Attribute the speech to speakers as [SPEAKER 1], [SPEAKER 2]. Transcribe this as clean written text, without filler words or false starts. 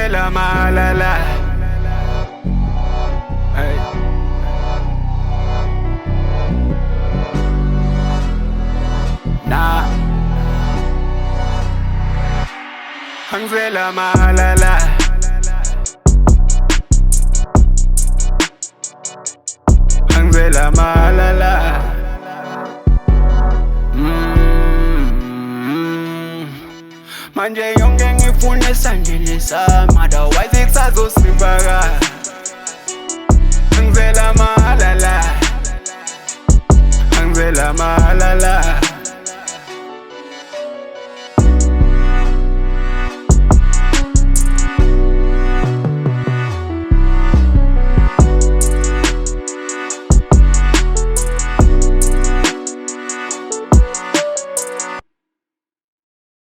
[SPEAKER 1] Angizela malala. Hey. Nah. Angizela malala. Angizela malala. Manje yonke ngifuna esandleni sami, otherwise ikusazosibaka. Angizela malala. Angizela malala.